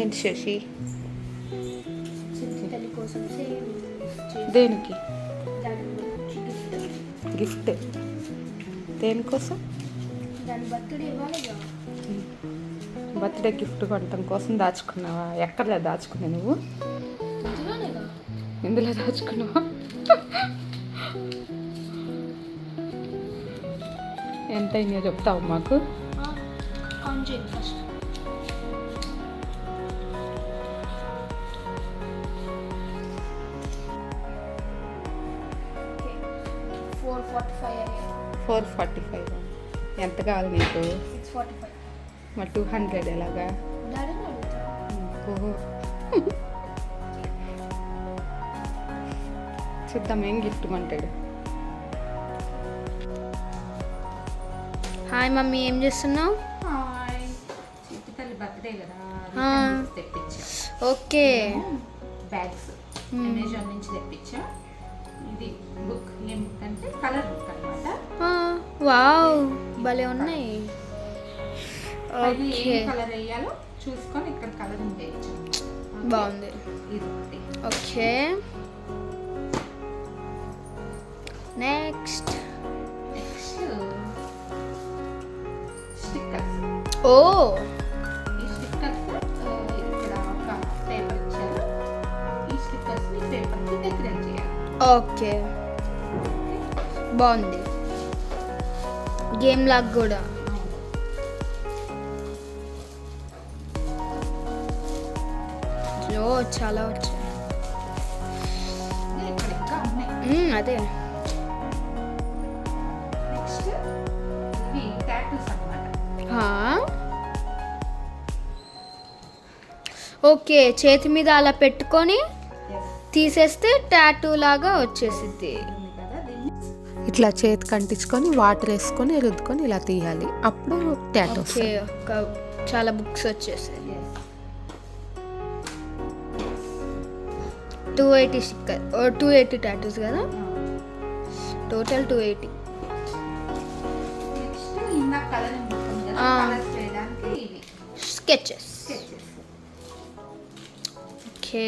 ఏంటి శశి? తల్లి కోసం సేమ్ దేనికి దాని గిఫ్ట్? దేనికోసం? దాని బర్త్డే ఇవ్వాలిగా. బర్త్డే గిఫ్ట్ కొనటం కోసం దాచుకున్నావా? ఎక్కడ దాచుకున్నా నువ్వు? ఇందులోనేగా. ఇందులో దాచుకున్నావా? ఎంత అయినాయో చెప్తావు మాకు? కౌంట్ చేయండి ఫస్ట్. ఓకే 445 445. ఎంత కావాలి నీకు? 645. మరి 200 ఎలాగా? డాడీని అడుగుతా. ఓహో. చూద్దాం ఏం గిఫ్ట్ కొంటాడు. హాయ్ మమ్మీ, ఏం చేస్తున్నావు? హాయ్, చిట్టుతల్లి బర్త్డే కదా, తెప్పించా. ఓకే. బ్యాగ్స్ అమెజాన్ నుంచి తెప్పించా. ఇది బుక్, ఏం బుక్ అంటే కలర్ బుక్ అనమాట. వావ్, భలే ఉన్నాయి. ఏ కలర్ వేయాలో చూసుకొని ఇక్కడ కలర్ వేయచ్చు. బాగుంది. ఇది ఒకటి. Okay, next stickers. ఓ, ఈ స్టిక్కర్స్ ఇక్కడ ఒక పేపర్ ఇచ్చారు. ఈ స్టిక్కర్స్ ని పేపర్ కి డెకరేట్ చేయాలి. ఓకే, బాగుంది. గేమ్ లాగా కూడా. ఓ, చాలా వచ్చాయి. ఇక్కడ ఇంకా ఉన్నాయి. అదే. నెక్స్ట్ ఇవి టాటూస్ అన్నమాట. ఓకే, చేతి మీద అలా పెట్టుకొని తీసేస్తే టాటూ లాగా వచ్చేసిద్ది. ఇట్లా చేతికి అంటించుకొని వాటర్ వేసుకొని రుద్దుకొని ఇలా తీయాలి, అప్పుడు టాటూ. ఓకే, చాలా బుక్స్ వచ్చేసాయి. 280 స్టిక్కర్, 280 టాటూస్ కదా, టోటల్ 280. నెక్స్ట్ ఇందా కలర్ ఉంటుంది కదా, కలర్స్ వేయడానికి ఇవి sketches. Okay,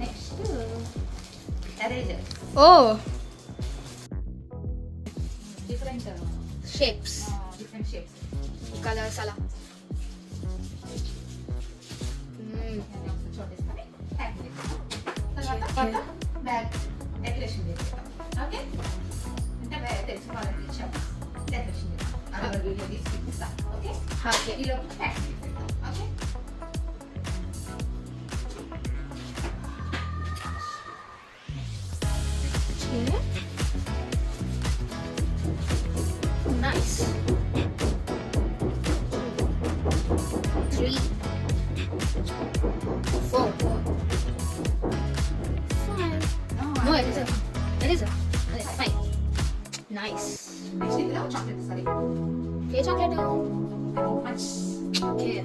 next eraser. Oh, different shapes, different shapes, colours అలా. చూడేసుకొని తర్వాత బ్యాగ్ డెకరేషన్ చేస్తాం. ఓకే, అంటే బ్యాగ్ తెలిసిన వాళ్ళకి ఇచ్చాం, డెకరేషన్ చేస్తాం. అలా వీడియో తీసుకుంటాం. Okay, okay. ఈ లోపల ప్యాక్ చేస్తాం. Okay, Nice. 3, 4, 5. No, it isn't. It isn't. It's 5. Nice. Next ఇందులో చాక్లెట్. సరే, Okay, chocolate. మచ్. Okay.